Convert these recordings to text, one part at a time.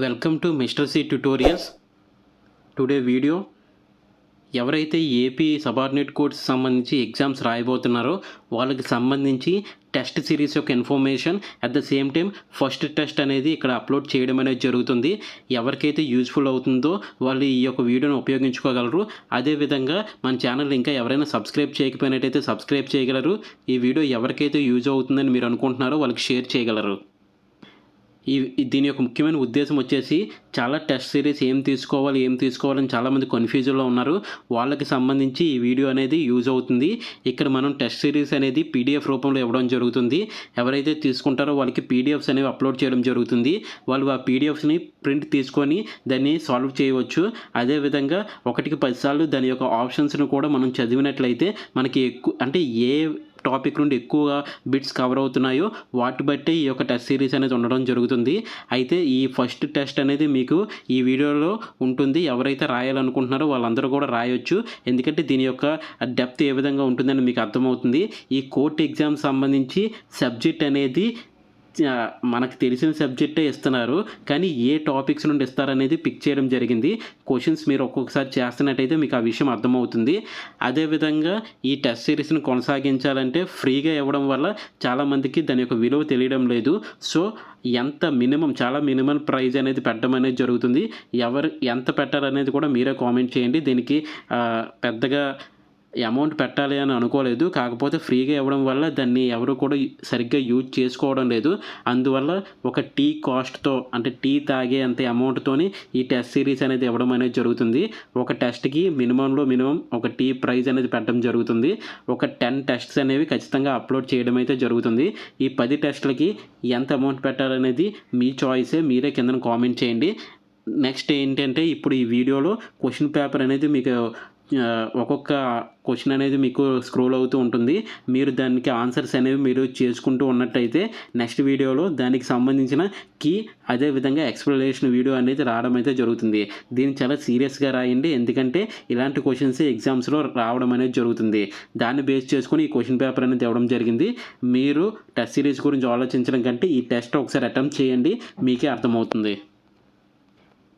Welcome to Mister C tutorials. Today video ఎవరైతే AP subordinate course సంబంధించి exams రాయబోతున్నారో వాళ్ళకి సంబంధించి టెస్ట్ సిరీస్ యొక్క information at the same time first test అనేది ఇక్కడ అప్లోడ్ చేయడం అనేది జరుగుతుంది. ఎవరికైతే యూజ్ఫుల్ అవుతుందో వాళ్ళు ఈ యొక్క వీడియోను ఉపయోగించుకోగలరు. అదేవిధంగా మన ఛానల్ ఇంకా ఎవరైనా సబ్స్క్రైబ్ చేయకపోయినట్టయితే సబ్స్క్రైబ్ చేయగలరు. ఈ వీడియో ఎవరికైతే యూజ్ అవుతుందని మీరు అనుకుంటున్నారో వాళ్ళకి షేర్ చేయగలరు. దీని యొక్క ముఖ్యమైన ఉద్దేశం వచ్చేసి చాలా టెస్ట్ సిరీస్ ఏం తీసుకోవాలని చాలామంది కన్ఫ్యూజన్లో ఉన్నారు. వాళ్ళకి సంబంధించి ఈ వీడియో అనేది యూజ్ అవుతుంది. ఇక్కడ మనం టెస్ట్ సిరీస్ అనేది పీడిఎఫ్ రూపంలో ఇవ్వడం జరుగుతుంది. ఎవరైతే తీసుకుంటారో వాళ్ళకి పీడిఎఫ్స్ అనేవి అప్లోడ్ చేయడం జరుగుతుంది. వాళ్ళు ఆ పీడిఎఫ్స్ని ప్రింట్ తీసుకొని దాన్ని సాల్వ్ చేయవచ్చు. అదేవిధంగా 1కి 10 సార్లు దాని యొక్క ఆప్షన్స్ను కూడా మనం చదివినట్లయితే మనకి ఏ టాపిక్ నుండి ఎక్కువగా బిట్స్ కవర్ అవుతున్నాయో వాటి బట్టి ఈ యొక్క టెస్ట్ సిరీస్ అనేది ఉండడం జరుగుతుంది. అయితే ఈ ఫస్ట్ టెస్ట్ అనేది మీకు ఈ వీడియోలో ఉంటుంది. ఎవరైతే రాయాలనుకుంటున్నారో వాళ్ళందరూ కూడా రాయొచ్చు. ఎందుకంటే దీని యొక్క డెప్త్ ఏ విధంగా ఉంటుందని మీకు అర్థమవుతుంది. ఈ కోర్ట్ ఎగ్జామ్ సంబంధించి సబ్జెక్ట్ అనేది మనకు తెలిసిన సబ్జెక్టే ఇస్తున్నారు, కానీ ఏ టాపిక్స్ నుండి ఇస్తారనేది పిక్ చేయడం జరిగింది. క్వశ్చన్స్ మీరు ఒక్కొక్కసారి చేస్తున్నట్టయితే మీకు ఆ విషయం అర్థమవుతుంది. అదేవిధంగా ఈ టెస్ట్ సిరీస్ని కొనసాగించాలంటే ఫ్రీగా ఇవ్వడం వల్ల చాలామందికి దాని యొక్క విలువ తెలియడం లేదు. సో చాలా మినిమం ప్రైజ్ అనేది పెట్టడం అనేది జరుగుతుంది. ఎవరు ఎంత పెట్టాలనేది కూడా మీరే కామెంట్ చేయండి. దీనికి పెద్దగా అమౌంట్ పెట్టాలి అని అనుకోలేదు. కాకపోతే ఫ్రీగా ఇవ్వడం వల్ల దాన్ని ఎవరు కూడా సరిగ్గా యూజ్ చేసుకోవడం లేదు. అందువల్ల ఒక టీ కాస్ట్తో టీ తాగే అంత అమౌంట్తోని ఈ టెస్ట్ సిరీస్ అనేది ఇవ్వడం అనేది జరుగుతుంది. ఒక టెస్ట్కి మినిమం ఒక టీ ప్రైజ్ అనేది పెట్టడం జరుగుతుంది. ఒక 10 టెస్ట్స్ అనేవి ఖచ్చితంగా అప్లోడ్ చేయడం అయితే జరుగుతుంది. ఈ 10 టెస్ట్లకి ఎంత అమౌంట్ పెట్టాలనేది మీ చాయిసే, మీరే కింద కామెంట్ చేయండి. నెక్స్ట్ ఏంటంటే ఇప్పుడు ఈ వీడియోలో క్వశ్చన్ పేపర్ అనేది మీకు ఒక్కొక్క క్వశ్చన్ అనేది మీకు స్క్రోల్ అవుతూ ఉంటుంది. మీరు దానికి ఆన్సర్స్ అనేవి మీరు చేసుకుంటూ ఉన్నట్టయితే నెక్స్ట్ వీడియోలో దానికి సంబంధించిన అదేవిధంగా ఎక్స్ప్లెనేషన్ వీడియో అనేది రావడం అయితే జరుగుతుంది. దీన్ని చాలా సీరియస్గా రాయండి, ఎందుకంటే ఇలాంటి క్వశ్చన్స్ ఎగ్జామ్స్లో రావడం అనేది జరుగుతుంది. దాన్ని బేస్ చేసుకుని ఈ క్వశ్చన్ పేపర్ అనేది ఇవ్వడం జరిగింది. మీరు టెస్ట్ సిరీస్ గురించి ఆలోచించడం కంటే ఈ టెస్ట్ ఒకసారి అటెంప్ట్ చేయండి, మీకే అర్థమవుతుంది.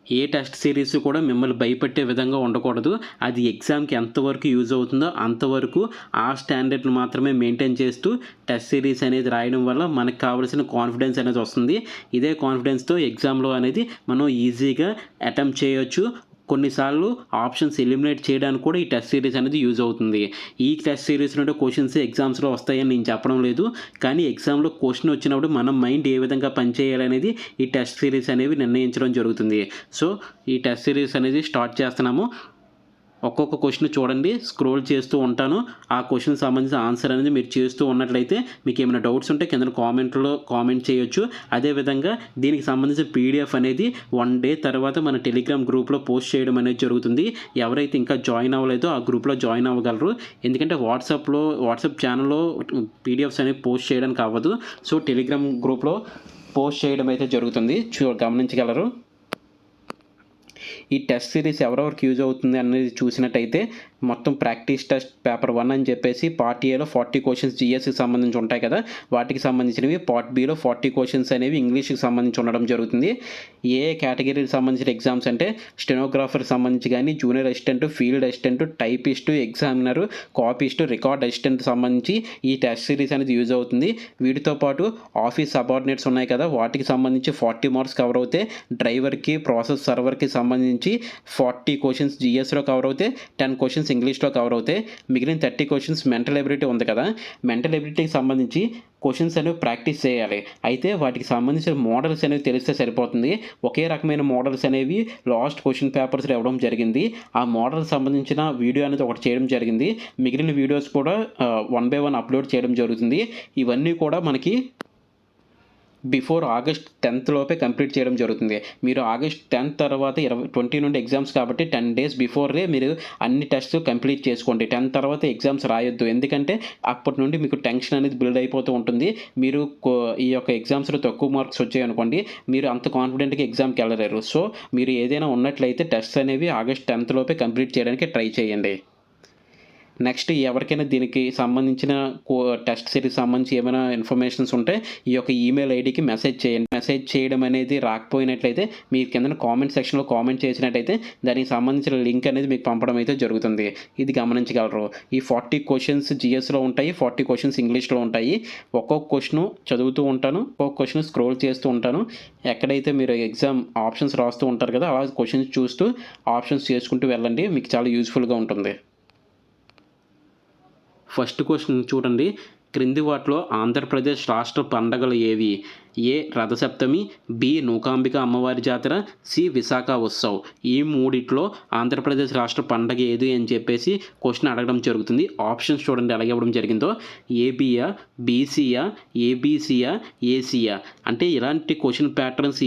ఏ టెస్ట్ సిరీస్ కూడా మిమ్మల్ని భయపెట్టే విధంగా ఉండకూడదు. అది ఎగ్జామ్కి ఎంతవరకు యూజ్ అవుతుందో అంతవరకు ఆ స్టాండర్డ్ని మాత్రమే మెయింటైన్ చేస్తూ టెస్ట్ సిరీస్ అనేది రాయడం వల్ల మనకు కావాల్సిన కాన్ఫిడెన్స్ అనేది వస్తుంది. ఇదే కాన్ఫిడెన్స్తో ఎగ్జామ్లో అనేది మనం ఈజీగా అటెంప్ట్ చేయొచ్చు. కొన్నిసార్లు ఆప్షన్స్ ఎలిమినేట్ చేయడానికి కూడా ఈ టెస్ట్ సిరీస్ అనేది యూజ్ అవుతుంది. ఈ టెస్ట్ సిరీస్ నుండి క్వశ్చన్స్ ఎగ్జామ్స్లో వస్తాయని నేను చెప్పడం లేదు, కానీ ఎగ్జామ్లో క్వశ్చన్ వచ్చినప్పుడు మన మైండ్ ఏ విధంగా పనిచేయాలనేది ఈ టెస్ట్ సిరీస్ అనేవి నిర్ణయించడం జరుగుతుంది. సో ఈ టెస్ట్ సిరీస్ అనేది స్టార్ట్ చేస్తున్నాము. ఒక్కొక్క క్వశ్చన్ చూడండి, స్క్రోల్ చేస్తూ ఉంటాను. ఆ క్వశ్చన్కి సంబంధించిన ఆన్సర్ అనేది మీరు చేస్తూ ఉన్నట్లయితే మీకు ఏమైనా డౌట్స్ ఉంటే కింద కామెంట్లో కామెంట్ చేయొచ్చు. అదేవిధంగా దీనికి సంబంధించిన పీడిఎఫ్ అనేది 1 డే తర్వాత మన టెలిగ్రామ్ గ్రూప్లో పోస్ట్ చేయడం అనేది జరుగుతుంది. ఎవరైతే ఇంకా జాయిన్ అవ్వలేదో ఆ గ్రూప్లో జాయిన్ అవ్వగలరు. ఎందుకంటే వాట్సాప్ ఛానల్లో పీడిఎఫ్స్ అనేవి పోస్ట్ చేయడానికి అవ్వదు. సో టెలిగ్రామ్ గ్రూప్లో పోస్ట్ చేయడం అయితే జరుగుతుంది, గమనించగలరు. ఈ టెస్ట్ సిరీస్ ఎవరెవరికి యూజ్ అవుతుంది అనేది చూసినట్టయితే మొత్తం ప్రాక్టీస్ టెస్ట్ పేపర్ 1 అని చెప్పేసి పార్ట్ ఏలో 40 క్వశ్చన్స్ జిఎస్కి సంబంధించి ఉంటాయి కదా, వాటికి సంబంధించినవి. పార్ట్ బిలో 40 క్వశ్చన్స్ అనేవి ఇంగ్లీష్కి సంబంధించి ఉండడం జరుగుతుంది. ఏ కేటగిరీకి సంబంధించిన ఎగ్జామ్స్ అంటే స్టెనోగ్రాఫర్కి సంబంధించి కానీ, junior assistant, field assistant, typist, examiner, copyist, record assistant సంబంధించి ఈ టెస్ట్ సిరీస్ అనేది యూజ్ అవుతుంది. వీటితో పాటు ఆఫీస్ సబార్డినేట్స్ ఉన్నాయి కదా, వాటికి సంబంధించి 40 మార్క్స్ కవర్ అవుతాయి. డ్రైవర్కి, ప్రాసెస్ సర్వర్కి సంబంధించి 40 క్వశ్చన్స్ జిఎస్లో కవర్ అవుతాయి. 10 క్వశ్చన్స్ ఇంగ్లీష్లో కవర్ అవుతాయి. మిగిలిన 30 క్వశ్చన్స్ మెంటల్ ఎబిలిటీ ఉంది కదా, మెంటల్ ఎబిలిటీకి సంబంధించి క్వశ్చన్స్ అనేవి ప్రాక్టీస్ చేయాలి. అయితే వాటికి సంబంధించిన మోడల్స్ అనేవి తెలిస్తే సరిపోతుంది. ఒకే రకమైన మోడల్స్ అనేవి లాస్ట్ క్వశ్చన్ పేపర్స్లో ఇవ్వడం జరిగింది. ఆ మోడల్ సంబంధించిన వీడియో అనేది ఒకటి చేయడం జరిగింది. మిగిలిన వీడియోస్ కూడా 1 by 1 అప్లోడ్ చేయడం జరుగుతుంది. ఇవన్నీ కూడా మనకి బిఫోర్ ఆగస్ట్ 10th లోపే కంప్లీట్ చేయడం జరుగుతుంది. మీరు ఆగస్ట్ 10th తర్వాత 20 నుండి ఎగ్జామ్స్ కాబట్టి 10 days బిఫోరే మీరు అన్ని టెస్ట్స్ కంప్లీట్ చేసుకోండి. 10 తర్వాత ఎగ్జామ్స్ రాయొద్దు, ఎందుకంటే అప్పటి నుండి మీకు టెన్షన్ అనేది బిల్డ్ అయిపోతూ ఉంటుంది. మీరు ఈ యొక్క ఎగ్జామ్స్లో తక్కువ మార్క్స్ వచ్చాయనుకోండి, మీరు అంత కాన్ఫిడెంట్గా ఎగ్జామ్కి వెళ్ళలేరు. సో మీరు ఏదైనా ఉన్నట్లయితే టెస్ట్స్ అనేవి ఆగస్ట్ 10th లోపే కంప్లీట్ చేయడానికి ట్రై చేయండి. నెక్స్ట్ ఎవరికైనా దీనికి సంబంధించిన టెస్ట్ సిరీస్ సంబంధించి ఏమైనా ఇన్ఫర్మేషన్స్ ఉంటే ఈ యొక్క ఈమెయిల్ ఐడికి మెసేజ్ చేయండి. మెసేజ్ చేయడం అనేది రాకపోయినట్లయితే మీరు కింద కామెంట్ సెక్షన్లో కామెంట్ చేసినట్టయితే దానికి సంబంధించిన లింక్ అనేది మీకు పంపడం అయితే జరుగుతుంది. ఇది గమనించగలరు. ఈ 40 క్వశ్చన్స్ జిఎస్లో ఉంటాయి, 40 క్వశ్చన్స్ ఇంగ్లీష్లో ఉంటాయి. ఒక్కొక్క క్వశ్చన్ చదువుతూ ఉంటాను, ఒక్కొక్క క్వశ్చన్ స్క్రోల్ చేస్తూ ఉంటాను. ఎక్కడైతే మీరు ఎగ్జామ్ ఆప్షన్స్ రాస్తూ ఉంటారు కదా, అలా క్వశ్చన్స్ చూస్తూ ఆప్షన్స్ చేసుకుంటూ వెళ్ళండి. మీకు చాలా యూస్ఫుల్గా ఉంటుంది. ఫస్ట్ క్వశ్చన్ చూడండి. క్రింది వాటిలో ఆంధ్రప్రదేశ్ రాష్ట్ర పండగలు ఏవి? ఏ రథసప్తమి, బి నూకాంబిక అమ్మవారి జాతర, సి విశాఖ ఉత్సవ్. ఈ మూడిట్లో ఆంధ్రప్రదేశ్ రాష్ట్ర పండగ ఏది అని చెప్పేసి క్వశ్చన్ అడగడం జరుగుతుంది. ఆప్షన్స్ చూడండి ఎలా ఇవ్వడం జరిగిందో. ఏబియా, బీసీయా, ఏబీసీయా, ఏసీయా. అంటే ఇలాంటి క్వశ్చన్ ప్యాటర్న్స్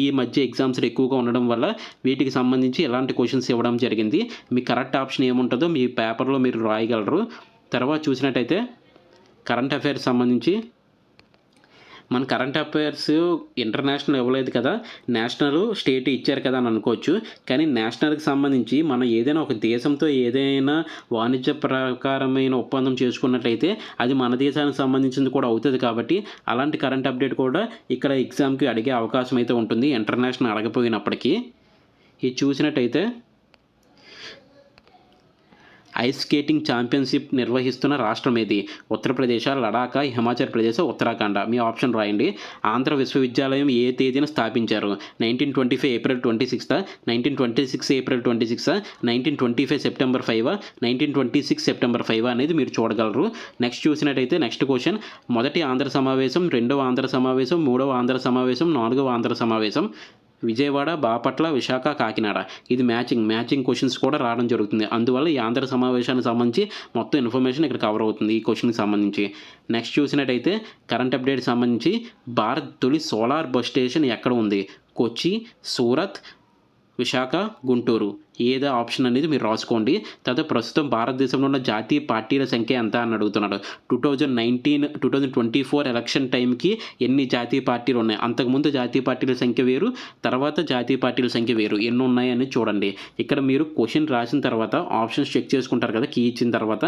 ఈ మధ్య ఎగ్జామ్స్లో ఎక్కువగా ఉండడం వల్ల వీటికి సంబంధించి ఎలాంటి క్వశ్చన్స్ ఇవ్వడం జరిగింది. మీ కరెక్ట్ ఆప్షన్ ఏముంటుందో మీ పేపర్లో మీరు రాయగలరు. తర్వాత చూసినట్టయితే కరెంట్ అఫైర్స్ సంబంధించి మన కరెంట్ అఫైర్స్ ఇంటర్నేషనల్ ఇవ్వలేదు కదా, నేషనల్ స్టేట్ ఇచ్చారు కదా అని అనుకోవచ్చు. కానీ నేషనల్కి సంబంధించి మనం ఏదైనా ఒక దేశంతో ఏదైనా వాణిజ్య ప్రకారమైన ఒప్పందం చేసుకున్నట్లయితే అది మన దేశానికి సంబంధించింది కూడా అవుతుంది. కాబట్టి అలాంటి కరెంట్ అప్డేట్ కూడా ఇక్కడ ఎగ్జామ్కి అడిగే అవకాశం అయితే ఉంటుంది, ఇంటర్నేషనల్ అడగపోయినప్పటికీ. ఇది చూసినట్టయితే ఐస్ స్కేటింగ్ ఛాంపియన్షిప్ నిర్వహిస్తున్న రాష్ట్రం ఏది? ఉత్తరప్రదేశ్, లడాఖ్, హిమాచల్ ప్రదేశ్, ఉత్తరాఖండ్. మీ ఆప్షన్ రాయండి. ఆంధ్ర విశ్వవిద్యాలయం ఏ తేదీన స్థాపించారు? 1925 ఏప్రిల్ 26, 1926 ఏప్రిల్ 26, 1925 సెప్టెంబర్ 5, 1926 సెప్టెంబర్ 5 అనేది మీరు చూడగలరు. నెక్స్ట్ చూసినట్టయితే నెక్స్ట్ క్వశ్చన్. మొదటి ఆంధ్ర సమావేశం, రెండవ ఆంధ్ర సమావేశం, మూడవ ఆంధ్ర సమావేశం, నాలుగవ ఆంధ్ర సమావేశం. విజయవాడ, బాపట్ల, విశాఖ, కాకినాడ. ఇది మ్యాచింగ్ క్వశ్చన్స్ కూడా రావడం జరుగుతుంది. అందువల్ల ఈ ఆంధ్ర సమావేశానికి సంబంధించి మొత్తం ఇన్ఫర్మేషన్ ఇక్కడ కవర్ అవుతుంది ఈ క్వశ్చన్కి సంబంధించి. నెక్స్ట్ చూసినట్టయితే కరెంట్ అప్డేట్ సంబంధించి భారత్ తొలి సోలార్ బస్ స్టేషన్ ఎక్కడ ఉంది? కొచ్చి, సూరత్, విశాఖ, గుంటూరు. ఏదో ఆప్షన్ అనేది మీరు రాసుకోండి. తర్వాత ప్రస్తుతం భారతదేశంలో ఉన్న జాతీయ పార్టీల సంఖ్య ఎంత అని అడుగుతున్నాడు. 2024 ఎలక్షన్ టైంకి ఎన్ని జాతీయ పార్టీలు ఉన్నాయి? అంతకుముందు జాతీయ పార్టీల సంఖ్య వేరు, తర్వాత జాతీయ పార్టీల సంఖ్య వేరు. ఎన్ని ఉన్నాయని చూడండి. ఇక్కడ మీరు క్వశ్చన్ రాసిన తర్వాత ఆప్షన్స్ చెక్ చేసుకుంటారు కదా, కీ ఇచ్చిన తర్వాత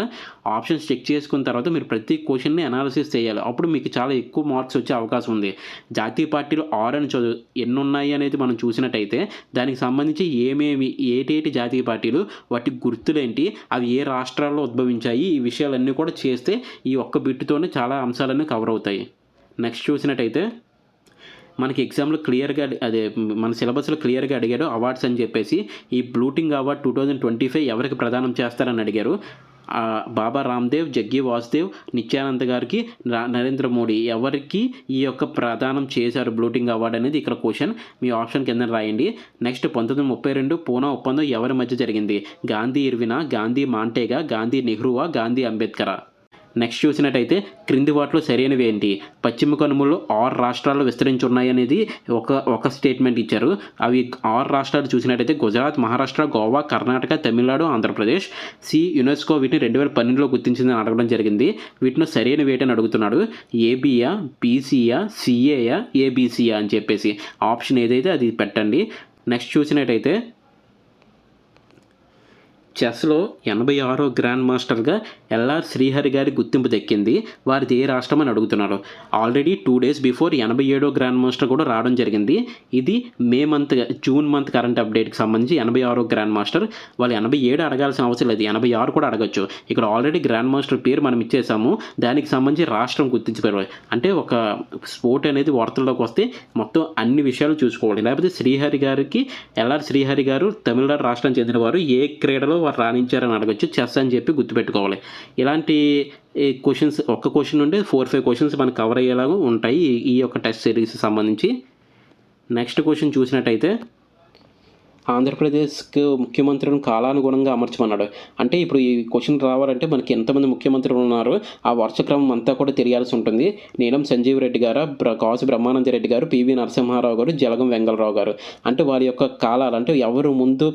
ఆప్షన్స్ చెక్ చేసుకున్న తర్వాత మీరు ప్రతి క్వశ్చన్ని అనాలిసిస్ చేయాలి. అప్పుడు మీకు చాలా ఎక్కువ మార్క్స్ వచ్చే అవకాశం ఉంది. జాతీయ పార్టీలు 6 అని చదువు ఎన్ని ఉన్నాయి అనేది మనం చూసినట్టయితే దానికి సంబంధించి ఏటి జాతీయ పార్టీలు, వాటి గుర్తులేంటి, అవి ఏ రాష్ట్రాల్లో ఉద్భవించాయి, ఈ విషయాలన్నీ కూడా చేస్తే ఈ ఒక్క బిట్టుతోనే చాలా అంశాలన్నీ కవర్ అవుతాయి. నెక్స్ట్ చూసినట్టయితే మనకి ఎగ్జామ్లో క్లియర్గా అదే మన సిలబస్లో క్లియర్గా అడిగారు అవార్డ్స్ అని చెప్పేసి. ఈ బ్లూటింగ్ అవార్డ్ 2025 ఎవరికి ప్రదానం చేస్తారని అడిగారు. బాబా రామ్దేవ్, జగ్గి వాసుదేవ్, నిత్యానంద్ గారికి, నరేంద్ర మోడీ ఎవరికి ఈ యొక్క ప్రదానం చేశారు బ్లూటింగ్ అవార్డు అనేది ఇక్కడ క్వశ్చన్. మీ ఆప్షన్ కింద రాయండి. నెక్స్ట్ 1932 పూనా ఒప్పందం ఎవరి మధ్య జరిగింది? గాంధీ ఇర్వినా, గాంధీ మాంటేగా, గాంధీ నెహ్రూవా, గాంధీ అంబేద్కరా. నెక్స్ట్ చూసినట్టయితే క్రింది వాటిలో సరైనవి ఏంటి? పశ్చిమ కనుమలు 6 రాష్ట్రాల్లో విస్తరించి ఉన్నాయనేది ఒక స్టేట్మెంట్ ఇచ్చారు. అవి 6 రాష్ట్రాలు చూసినట్టయితే గుజరాత్, మహారాష్ట్ర, గోవా, కర్ణాటక, తమిళనాడు, ఆంధ్రప్రదేశ్. సి12 వీటిని 2012లో గుర్తించిందని అడగడం జరిగింది. వీటిలో సరైనవి ఏంటని అడుగుతున్నాడు. ఏబియా, బీసీయా, సిఏయా, ఏబీసీయా అని చెప్పేసి ఆప్షన్ ఏదైతే అది పెట్టండి. నెక్స్ట్ చూసినట్టయితే చెస్లో 86వ గ్రాండ్ మాస్టర్గా ఎల్ఆర్ శ్రీహరి గారి గుర్తింపు దక్కింది. వారిది ఏ రాష్ట్రం అని అడుగుతున్నారు. ఆల్రెడీ 2 days బిఫోర్ 87వ గ్రాండ్ మాస్టర్ కూడా రావడం జరిగింది. ఇది జూన్ మంత్ కరెంట్ అప్డేట్కి సంబంధించి 86వ గ్రాండ్ మాస్టర్. వాళ్ళు 87 అడగాల్సిన అవసరం లేదు, 86 కూడా అడగచ్చు. ఇక్కడ ఆల్రెడీ గ్రాండ్ మాస్టర్ పేరు మనం ఇచ్చేసాము, దానికి సంబంధించి రాష్ట్రం గుర్తించిపోయారు. అంటే ఒక స్పోర్ట్ అనేది వార్తల్లోకి వస్తే మొత్తం అన్ని విషయాలు చూసుకోవాలి. లేకపోతే ఎల్ఆర్ శ్రీహరి గారు తమిళనాడు రాష్ట్రానికి చెందినవారు, ఏ క్రీడలో వారు రాణించారని అడగచ్చు. చెస్ అని చెప్పి గుర్తుపెట్టుకోవాలి. ఇలాంటి క్వశ్చన్స్ ఒక్క క్వశ్చన్ నుండి 4-5 క్వశ్చన్స్ మనకు కవర్ అయ్యేలాగా ఉంటాయి ఈ యొక్క టెస్ట్ సిరీస్ సంబంధించి. నెక్స్ట్ క్వశ్చన్ చూసినట్టయితే ఆంధ్రప్రదేశ్కి ముఖ్యమంత్రులను కాలానుగుణంగా అమర్చమన్నాడు. అంటే ఇప్పుడు ఈ క్వశ్చన్ రావాలంటే మనకి ఎంతమంది ముఖ్యమంత్రులు ఉన్నారో ఆ వరుస క్రమం అంతా కూడా తెలియాల్సి ఉంటుంది. నీలం సంజీవ్ రెడ్డి గారు, కాసు బ్రహ్మానంద రెడ్డి గారు, పివి నరసింహారావు గారు, జలగం వెంగళరావు గారు. అంటే వారి యొక్క కాలాలు, అంటే ఎవరు ముందు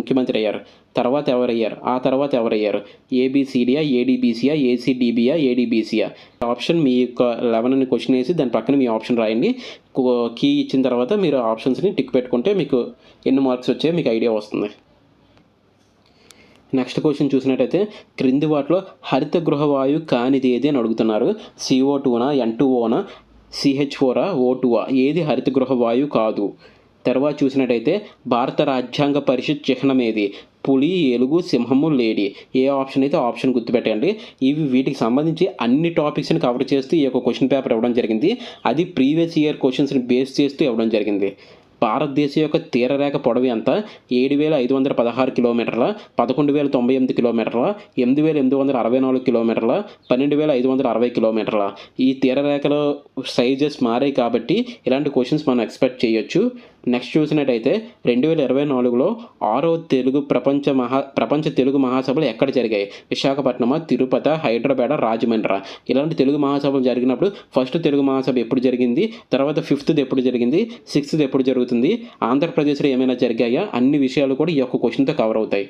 ముఖ్యమంత్రి అయ్యారు, తర్వాత ఎవరయ్యారు, ఆ తర్వాత ఎవరయ్యారు, ఏబిసిడియా, ఏడిబిసియా, ఏసీడీబీయా, ఏడిబిసియా. ఆప్షన్ మీ యొక్క 11 అని క్వశ్చన్ వేసి దాని పక్కన మీ ఆప్షన్ రాయండి. కీ ఇచ్చిన తర్వాత మీరు ఆప్షన్స్ని టిక్ పెట్టుకుంటే మీకు ఎన్ని మార్క్స్ వచ్చాయో మీకు ఐడియా వస్తుంది. నెక్స్ట్ క్వశ్చన్ చూసినట్టయితే క్రింది వాటిలో హరిత గృహ వాయువు కానిది ఏది అని అడుగుతున్నారు. CO2నా, N2Oనా, CH4ఆ, O2ఆ? ఏది హరిత గృహ వాయువు కాదు? తర్వాత చూసినట్టయితే భారత రాజ్యాంగ పరిషత్ చిహ్నం ఏది? పులి, ఏనుగు, సింహము, లేడీ. ఏ ఆప్షన్ అయితే ఆప్షన్ గుర్తుపెట్టండి. వీటికి సంబంధించి అన్ని టాపిక్స్ని కవర్ చేస్తూ ఈ యొక్క క్వశ్చన్ పేపర్ ఇవ్వడం జరిగింది. అది ప్రీవియస్ ఇయర్ క్వశ్చన్స్ని బేస్ చేస్తూ ఇవ్వడం జరిగింది. భారతదేశం యొక్క తీరరేఖ పొడవు ఎంత? 7,516 కిలోమీటర్ల, 11,098 కిలోమీటర్ల, 8,864 కిలోమీటర్ల, 12,560 కిలోమీటర్ల. ఈ తీరరేఖలో సైజెస్ మారాయి కాబట్టి ఇలాంటి క్వశ్చన్స్ మనం ఎక్స్పెక్ట్ చేయొచ్చు. నెక్స్ట్ చూసినట్టయితే 2024లో 6వ ప్రపంచ తెలుగు మహాసభలు ఎక్కడ జరిగాయి? విశాఖపట్నమా, తిరుపతి, హైదరాబాద్, రాజమండ్రి. ఇలాంటి తెలుగు మహాసభలు జరిగినప్పుడు ఫస్ట్ తెలుగు మహాసభ ఎప్పుడు జరిగింది, తర్వాత 5th ఎప్పుడు జరిగింది, 6th ఎప్పుడు జరుగుతుంది, ఆంధ్రప్రదేశ్లో ఏమైనా జరిగాయా, అన్ని విషయాలు కూడా ఈ యొక్క క్వశ్చన్తో కవర్ అవుతాయి.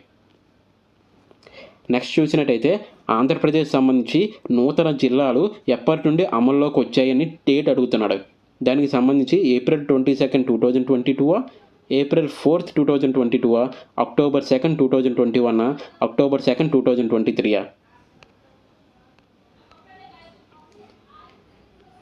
నెక్స్ట్ చూసినట్టయితే ఆంధ్రప్రదేశ్ సంబంధించి నూతన జిల్లాలు ఎప్పటి నుండి అమల్లోకి వచ్చాయని డేట్ అడుగుతున్నాడు. దానికి సంబంధించి April 22, 2022, April 4, 2022, October 2, 2021, October 2, 2023.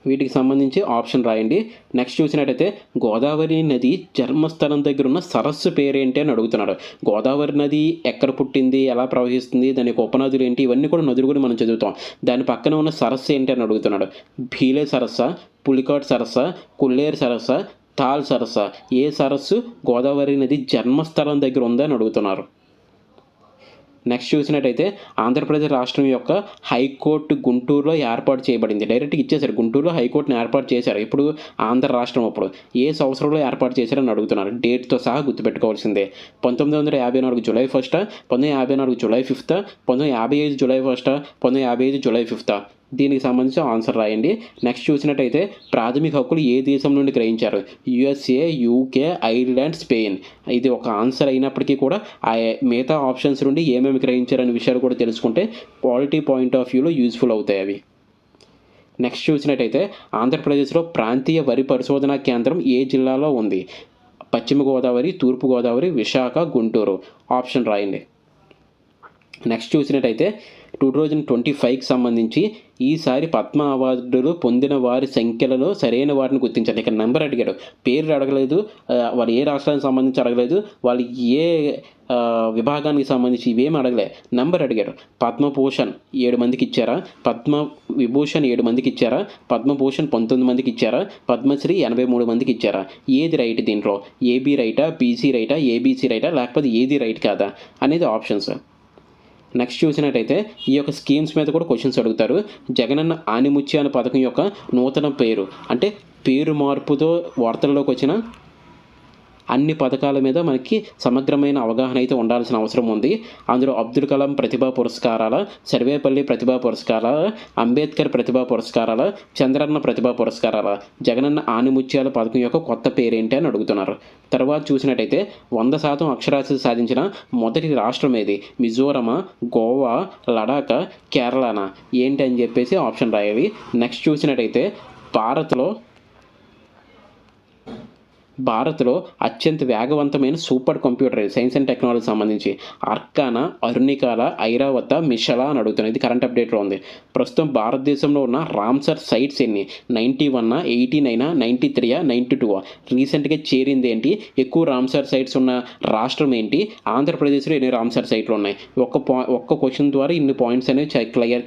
వీటికి సంబంధించి ఆప్షన్ రాయండి. నెక్స్ట్ చూసినట్టయితే గోదావరి నది జన్మస్థలం దగ్గర ఉన్న సరస్సు పేరేంటి అని అడుగుతున్నాడు. గోదావరి నది ఎక్కడ పుట్టింది, ఎలా ప్రవహిస్తుంది, దాని యొక్క ఉపనదులు ఏంటి, ఇవన్నీ కూడా నదులు కూడా మనం చదువుతాం. దాని పక్కన ఉన్న సరస్సు ఏంటి అని అడుగుతున్నాడు. భీలే సరస్సా, పులికాట్ సరస్సా, కుల్లేరు సరస్సా, తాల్ సరస్సా? ఏ సరస్సు గోదావరి నది జన్మస్థలం దగ్గర ఉందని అడుగుతున్నారు. నెక్స్ట్ చూసినట్టయితే ఆంధ్రప్రదేశ్ రాష్ట్రం యొక్క హైకోర్టు గుంటూరులో ఏర్పాటు చేయబడింది. డైరెక్ట్గా ఇచ్చేశారు, గుంటూరులో హైకోర్టుని ఏర్పాటు చేశారు. ఇప్పుడు ఆంధ్ర రాష్ట్రం అప్పుడు ఏ సంవత్సరంలో ఏర్పాటు చేశారని అడుగుతున్నారు. డేట్తో సహా గుర్తుపెట్టుకోవాల్సిందే. 1954 జూలై 1, 1954 జూలై 5, 1955 జూలై 1, 1955 జూలై 5. దీనికి సంబంధించి ఆన్సర్ రాయండి. నెక్స్ట్ చూసినట్టయితే ప్రాథమిక హక్కులు ఏ దేశం నుండి గ్రహించారు? USA, UK, Ireland, Spain. ఇది ఒక ఆన్సర్ అయినప్పటికీ కూడా మిగతా ఆప్షన్స్ నుండి ఏమేమి గ్రహించారనే విషయాలు కూడా తెలుసుకుంటే పాలిటీ పాయింట్ ఆఫ్ వ్యూలో యూజ్ఫుల్ అవుతాయి అవి. నెక్స్ట్ చూసినట్టయితే ఆంధ్రప్రదేశ్లో ప్రాంతీయ వరి పరిశోధనా కేంద్రం ఏ జిల్లాలో ఉంది? పశ్చిమ గోదావరి, తూర్పు గోదావరి, విశాఖ, గుంటూరు. ఆప్షన్ రాయండి. నెక్స్ట్ చూసినట్టయితే 2025కి సంబంధించి ఈసారి పద్మ అవార్డులు పొందిన వారి సంఖ్యలలో సరైన వారిని గుర్తించాలి. ఇక్కడ నెంబర్ అడిగాడు, పేరు అడగలేదు, వాళ్ళు ఏ రాష్ట్రానికి సంబంధించి అడగలేదు, వాళ్ళు ఏ విభాగానికి సంబంధించి ఇవేమి అడగలే, నెంబర్ అడిగాడు. పద్మభూషణ్ 7 మందికి ఇచ్చారా, పద్మ విభూషణ్ 7 మందికి ఇచ్చారా, పద్మభూషణ్ 19 మందికి ఇచ్చారా, పద్మశ్రీ 83 మందికి ఇచ్చారా? ఏది రైట్ దీంట్లో? AB రైటా, BC రైటా, ABC రైటా, లేకపోతే ఏది రైట్ కాదా అనేది ఆప్షన్స్. నెక్స్ట్ చూసినట్టయితే ఈ యొక్క స్కీమ్స్ మీద కూడా క్వశ్చన్స్ అడుగుతారు. జగనన్న ఆనిముత్యాల పథకం యొక్క నూతన పేరు, అంటే పేరు మార్పుతో వార్తల్లోకి వచ్చిన అన్ని పథకాల మీద మనకి సమగ్రమైన అవగాహన అయితే ఉండాల్సిన అవసరం ఉంది. అందులో అబ్దుల్ కలాం ప్రతిభా పురస్కారాల, సర్వేపల్లి ప్రతిభా పురస్కారాల, అంబేద్కర్ ప్రతిభా పురస్కారాల, చంద్రన్న ప్రతిభా పురస్కారాల, జగనన్న ఆనిముత్యాల పథకం యొక్క కొత్త పేరేంటి అని అడుగుతున్నారు. తర్వాత చూసినట్టయితే 100% అక్షరాస్యత సాధించిన మొదటి రాష్ట్రం ఏది? మిజోరమా, గోవా, లడాక్, కేరళనా? ఏంటి అని చెప్పేసి ఆప్షన్ రాయాలి. నెక్స్ట్ చూసినట్టయితే భారత్లో అత్యంత వేగవంతమైన super computer science and technology సంబంధించి అర్కానా, అరుణికాల, ఐరావత, మిషలా అని అడుగుతున్నాయి. ఇది కరెంట్ అప్డేట్లో ఉంది. ప్రస్తుతం భారతదేశంలో ఉన్న రామ్సర్ సైట్స్ ఎన్ని? 91, 89, 93, 92. రీసెంట్గా చేరింది ఏంటి? ఎక్కువ రామ్సర్ సైట్స్ ఉన్న రాష్ట్రం ఏంటి? ఆంధ్రప్రదేశ్లో ఎన్ని రామ్సర్ సైట్లు ఉన్నాయి? ఒక్క క్వశ్చన్ ద్వారా ఇన్ని పాయింట్స్ అనేవి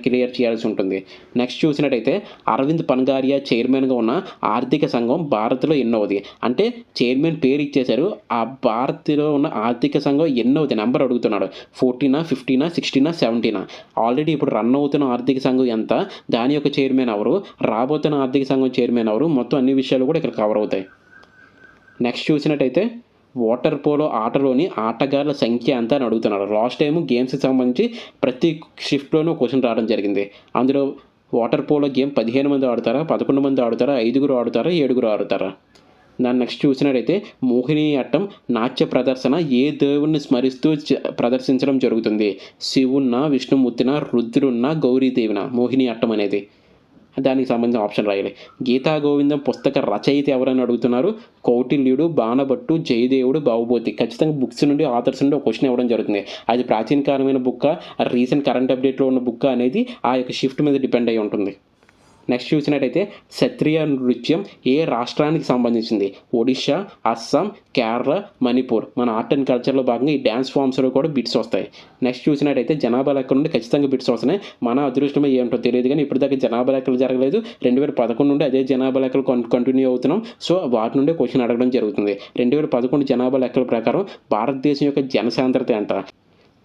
క్లియర్ చేయాల్సి ఉంటుంది. నెక్స్ట్ చూసినట్టయితే అరవింద్ పన్గారియా చైర్మన్గా ఉన్న ఆర్థిక సంఘం భారత్లో ఎన్నోది? అంటే చైర్మన్ పేరు ఇచ్చేశారు, ఆ భారత్లో ఉన్న ఆర్థిక సంఘం ఎన్నోది నెంబర్ అడుగుతున్నాడు. 14, 15, 16, 17. ఆల్రెడీ ఇప్పుడు రన్ అవుతున్న ఆర్థిక సంఘం ఎంత, దాని యొక్క చైర్మన్ ఎవరు, రాబోతున్న ఆర్థిక సంఘం చైర్మన్ ఎవరు, మొత్తం అన్ని విషయాలు కూడా ఇక్కడ కవర్ అవుతాయి. నెక్స్ట్ చూసినట్టయితే వాటర్ పోలో ఆటలోని ఆటగాళ్ల సంఖ్య ఎంత అని అడుగుతున్నారు. లాస్ట్ టైం గేమ్స్కి సంబంధించి ప్రతి షిఫ్ట్లోనూ క్వశ్చన్ రావడం జరిగింది. అందులో వాటర్ పోలో గేమ్ 15 మంది ఆడుతారా, 11 మంది ఆడుతారా, 5 ఆడుతారా, 7 ఆడుతారా? దాన్ని నెక్స్ట్ చూసినట్టయితే మోహినియాట్టం నాట్య ప్రదర్శన ఏ దేవుణ్ణి స్మరిస్తూ ప్రదర్శించడం జరుగుతుంది? శివున్న, విష్ణుమూర్తిన, రుద్రున్న, గౌరీదేవిన? మోహినియాట్టం అనేది దానికి సంబంధించిన ఆప్షన్ రాయాలి. గీతా గోవిందం పుస్తక రచయిత ఎవరని అడుగుతున్నారు. కౌటిల్యుడు, బాణభట్టు, జయదేవుడు, బావుబోతి. ఖచ్చితంగా బుక్స్ నుండి ఆథర్స్ నుండి ఒక క్వశ్చన్ ఇవ్వడం జరుగుతుంది. అది ప్రాచీన కాలమైన బుక్క, రీసెంట్ కరెంట్ అప్డేట్లో ఉన్న బుక్క అనేది ఆ యొక్క షిఫ్ట్ మీద డిపెండ్ అయి ఉంటుంది. నెక్స్ట్ చూసినట్టయితే సత్రియ నృత్యం ఏ రాష్ట్రానికి సంబంధించింది. ఒడిషా, అస్సాం, కేరళ, మణిపూర్. మన ఆర్ట్ అండ్ కల్చర్లో భాగంగా ఈ డ్యాన్స్ ఫామ్స్లో కూడా బిట్స్ వస్తాయి. నెక్స్ట్ చూసినట్టయితే జనాభా లెక్కల నుండి ఖచ్చితంగా బిట్స్ వస్తున్నాయి. మన అదృష్టమే ఏంటో తెలియదు కానీ ఇప్పటిదాకా జనాభా లెక్కలు జరగలేదు. 2011 నుండి అదే జనాభా లెక్కలు కంటిన్యూ అవుతున్నాం. సో వాటి నుండే క్వశ్చన్ అడగడం జరుగుతుంది. 2011 జనాభా లెక్కల ప్రకారం భారతదేశం యొక్క జనసాంద్రత ఎంత.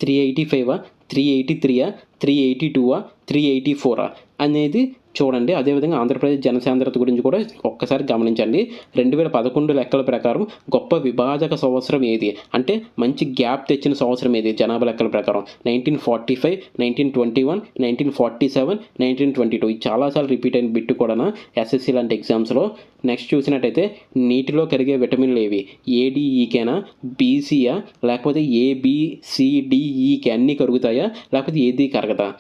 385, 383, 382, 384 అనేది చూడండి. అదేవిధంగా ఆంధ్రప్రదేశ్ జనసాంద్రత గురించి కూడా ఒక్కసారి గమనించండి. 2011 లెక్కల ప్రకారం గొప్ప విభాజక సంవత్సరం ఏది అంటే మంచి గ్యాప్ తెచ్చిన సంవత్సరం ఏది జనాభా లెక్కల ప్రకారం. 1945, 1921, 1947, 1922. ఇది చాలాసార్లు రిపీట్ అయిన బిట్టు కూడా ఎస్ఎస్సి లాంటి ఎగ్జామ్స్లో. నెక్స్ట్ చూసినట్టయితే నీటిలో కరిగే విటమిన్లు ఏవి. ఏడిఈకేనా, బీసీయా, లేకపోతే ఏబిసిడిఈకి అన్నీ కరుగుతాయా, లేకపోతే ఏది కరగదా.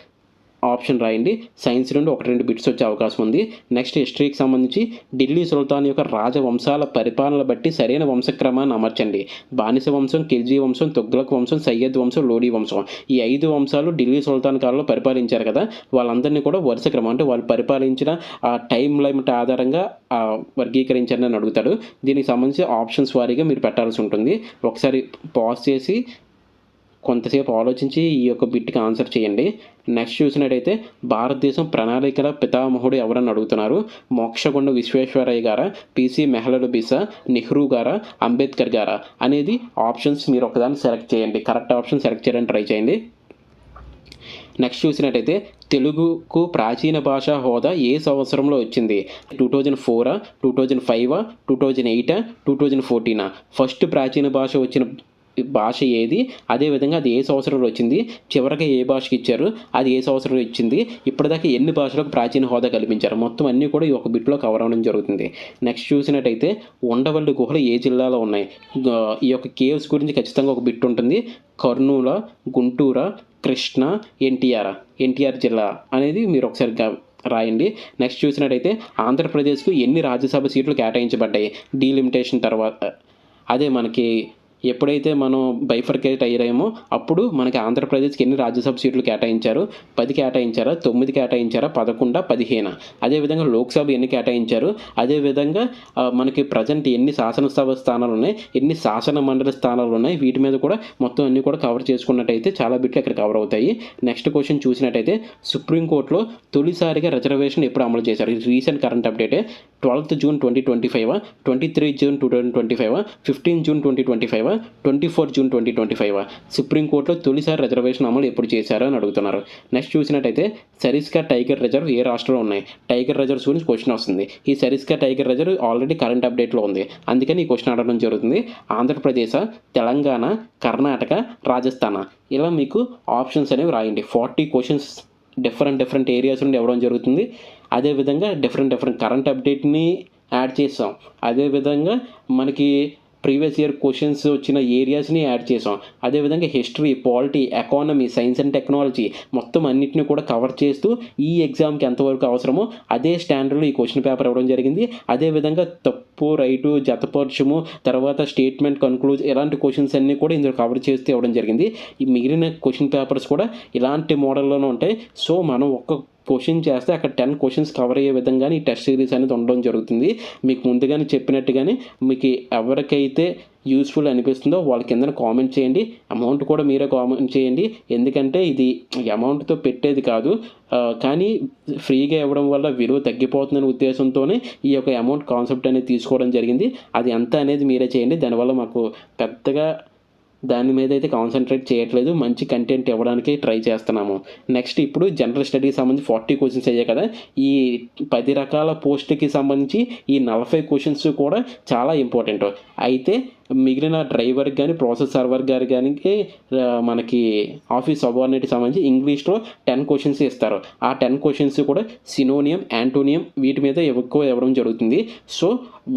ఆప్షన్ రాయండి. సైన్స్ నుండి 1-2 బిట్స్ వచ్చే అవకాశం ఉంది. నెక్స్ట్ హిస్టరీకి సంబంధించి ఢిల్లీ సుల్తాన్ యొక్క రాజవంశాల పరిపాలన బట్టి సరైన వంశక్రమాన్ని అమర్చండి. బానిస వంశం, ఖిల్జీ వంశం, తుగ్లక్ వంశం, సయ్యద్ వంశం, లోడీ వంశం. ఈ 5 వంశాలు ఢిల్లీ సుల్తాన్ కాలంలో పరిపాలించారు కదా, వాళ్ళందరినీ కూడా వరుస క్రమం అంటే వాళ్ళు పరిపాలించిన ఆ టైం లిమిట్ ఆధారంగా వర్గీకరించారని అడుగుతాడు. దీనికి సంబంధించి ఆప్షన్స్ వారీగా మీరు పెట్టాల్సి ఉంటుంది. ఒకసారి పాజ్ చేసి కొంతసేపు ఆలోచించి ఈ యొక్క బిట్కి ఆన్సర్ చేయండి. నెక్స్ట్ చూసినట్టయితే భారతదేశం ప్రణాళికల పితామహుడు ఎవరని అడుగుతున్నారు. మోక్షగుండ విశ్వేశ్వరయ్య గారా, పిసి మెహ్లబిసా, నెహ్రూ గారా, అంబేద్కర్ గారా అనేది ఆప్షన్స్ మీరు ఒకదాన్ని సెలెక్ట్ చేయండి. కరెక్ట్ ఆప్షన్ సెలెక్ట్ చేయడానికి ట్రై చేయండి. నెక్స్ట్ చూసినట్టయితే తెలుగుకు ప్రాచీన భాషా హోదా ఏ సంవత్సరంలో వచ్చింది. 2004, 2005, 2008, 2014. ఫస్ట్ ప్రాచీన భాష వచ్చిన భాష ఏది, అదేవిధంగా అది ఏ సంవత్సరంలో వచ్చింది, చివరికి ఏ భాషకి ఇచ్చారు, అది ఏ సంవత్సరంలో ఇచ్చింది, ఇప్పటిదాకా ఎన్ని భాషలకు ప్రాచీన హోదా కల్పించారు, మొత్తం అన్నీ కూడా ఈ ఒక బిట్లో కవర్ అవ్వడం జరుగుతుంది. నెక్స్ట్ చూసినట్టయితే ఉండవల్లి గుహలు ఏ జిల్లాలో ఉన్నాయి. ఈ యొక్క కేవ్స్ గురించి ఖచ్చితంగా ఒక బిట్ ఉంటుంది. కర్నూలు, గుంటూరు, కృష్ణా, ఎన్టీఆర్ జిల్లా అనేది మీరు ఒకసారి రాయండి. నెక్స్ట్ చూసినట్టయితే ఆంధ్రప్రదేశ్కు ఎన్ని రాజ్యసభ సీట్లు కేటాయించబడ్డాయి డీలిమిటేషన్ తర్వాత. అదే మనకి ఎప్పుడైతే మనం బైఫర్కేట్ అయ్యామో అప్పుడు మనకి ఆంధ్రప్రదేశ్కి ఎన్ని రాజ్యసభ సీట్లు కేటాయించారు. 10 కేటాయించారా, 9 కేటాయించారా, 11, 15. అదేవిధంగా లోక్సభ ఎన్ని కేటాయించారు, అదేవిధంగా మనకి ప్రజెంట్ ఎన్ని శాసనసభ స్థానాలు ఉన్నాయి, ఎన్ని శాసన మండలి స్థానాలు ఉన్నాయి, వీటి మీద కూడా మొత్తం అన్నీ కూడా కవర్ చేసుకున్నట్టయితే చాలా బిట్లు ఇక్కడ కవర్ అవుతాయి. నెక్స్ట్ క్వశ్చన్ చూసినట్టయితే సుప్రీంకోర్టులో తొలిసారిగా రిజర్వేషన్ ఎప్పుడు అమలు చేశారు. ఇది recent current అప్డేటే. 12th June 2025, 23 June 2025, 15 June 2025, 24 June 2025. సుప్రీంకోర్టులో తొలిసారి రిజర్వేషన్ అమలు ఎప్పుడు చేశారో అని అడుగుతున్నారు. నెక్స్ట్ చూసినట్టయితే సరిస్కా టైగర్ రిజర్వ్ ఏ రాష్ట్రంలో ఉన్నాయి. టైగర్ రిజర్వ్స్ గురించి క్వశ్చన్ వస్తుంది. ఈ Sariska tiger reserve already current అప్డేట్లో ఉంది, అందుకని ఈ క్వశ్చన్ అడగడం జరుగుతుంది. ఆంధ్రప్రదేశ్, తెలంగాణ, కర్ణాటక, రాజస్థాన్. ఇలా మీకు ఆప్షన్స్ అనేవి రాయండి. 40 క్వశ్చన్స్ డిఫరెంట్ ఏరియాస్ నుండి ఇవ్వడం జరుగుతుంది. అదేవిధంగా డిఫరెంట్ కరెంట్ అప్డేట్ని యాడ్ చేసాం. అదేవిధంగా మనకి ప్రీవియస్ ఇయర్ క్వశ్చన్స్ వచ్చిన ఏరియాస్ని యాడ్ చేసాం. అదేవిధంగా history, polity, economy, science and technology మొత్తం అన్నింటినీ కూడా కవర్ చేస్తూ ఈ ఎగ్జామ్కి ఎంతవరకు అవసరమో అదే స్టాండర్డ్లో ఈ క్వశ్చన్ పేపర్ ఇవ్వడం జరిగింది. అదేవిధంగా తప్పు, రైటు, జతపరచము, తర్వాత స్టేట్మెంట్, కన్క్లూజ్ ఇలాంటి క్వశ్చన్స్ అన్నీ కూడా ఇందులో కవర్ చేస్తూ ఇవ్వడం జరిగింది. ఈ మిగిలిన క్వశ్చన్ పేపర్స్ కూడా ఇలాంటి మోడల్లోనే ఉంటాయి. సో మనం ఒక్క క్వశ్చన్ చేస్తే అక్కడ 10 క్వశ్చన్స్ కవర్ అయ్యే విధంగానే ఈ టెస్ట్ సిరీస్ అనేది ఉండడం జరుగుతుంది. మీకు ముందుగానే చెప్పినట్టుగానే మీకు ఎవరికైతే యూస్ఫుల్ అనిపిస్తుందో వాళ్ళ కింద కామెంట్ చేయండి. అమౌంట్ కూడా మీరే కామెంట్ చేయండి, ఎందుకంటే ఇది అమౌంట్తో పెట్టేది కాదు, కానీ ఫ్రీగా ఇవ్వడం వల్ల విలువ తగ్గిపోతుందనే ఉద్దేశంతోనే ఈ యొక్క అమౌంట్ కాన్సెప్ట్ అనేది తీసుకోవడం జరిగింది. అది ఎంత అనేది మీరే చేయండి. దానివల్ల మాకు పెద్దగా దాని మీద అయితే కాన్సన్ట్రేట్ చేయట్లేదు, మంచి కంటెంట్ ఇవ్వడానికి ట్రై చేస్తున్నాము. నెక్స్ట్ ఇప్పుడు జనరల్ స్టడీకి సంబంధించి 40 క్వశ్చన్స్ అయ్యాయి కదా, ఈ 10 రకాల పోస్టుకి సంబంధించి ఈ 40 క్వశ్చన్స్ కూడా చాలా ఇంపార్టెంట్. అయితే మిగిలిన డ్రైవర్ కానీ, ప్రాసెస్ సర్వర్ గారు కానీ, మనకి ఆఫీస్ సబార్డినేట్కి సంబంధించి ఇంగ్లీష్లో 10 క్వశ్చన్స్ ఇస్తారు. ఆ 10 క్వశ్చన్స్ కూడా సినోనియం, యాంటోనియం వీటి మీద ఎక్కువ ఇవ్వడం జరుగుతుంది. సో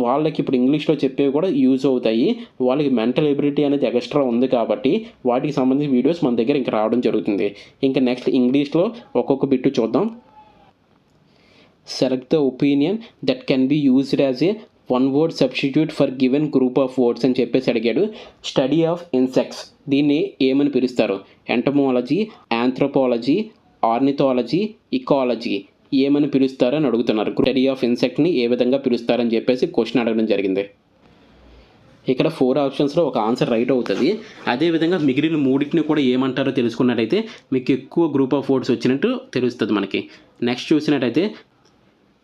వాళ్ళకి ఇప్పుడు ఇంగ్లీష్లో చెప్పేవి కూడా యూజ్ అవుతాయి. వాళ్ళకి మెంటల్ ఎబిలిటీ అనేది ఎక్స్ట్రా ఉంది కాబట్టి వాటికి సంబంధించిన వీడియోస్ మన దగ్గర ఇంకా రావడం జరుగుతుంది. ఇంకా నెక్స్ట్ ఇంగ్లీష్లో ఒక్కొక్క బిట్టు చూద్దాం. Select the opinion that can be used as a one word substitute for given group of words అని చెప్పేసి అడిగాడు. స్టడీ ఆఫ్ ఇన్సెక్ట్స్ దీన్ని ఏమని పిలుస్తారు? ఎంటమోలజీ, ఆంథ్రోపాలజీ, ఆర్నిథాలజీ, ఇకాలజీ ఏమని పిలుస్తారు అని అడుగుతున్నారు. స్టడీ ఆఫ్ ఇన్సెక్ట్ని ఏ విధంగా పిలుస్తారని చెప్పేసి క్వశ్చన్ అడగడం జరిగింది. ఇక్కడ 4 ఆప్షన్స్లో ఒక ఆన్సర్ రైట్ అవుతుంది. అదేవిధంగా మిగిలిన 3టిని కూడా ఏమంటారో తెలుసుకున్నట్టయితే మీకు ఎక్కువ గ్రూప్ ఆఫ్ వర్డ్స్ వచ్చినట్టు తెలుస్తుంది మనకి. నెక్స్ట్ చూసినట్టయితే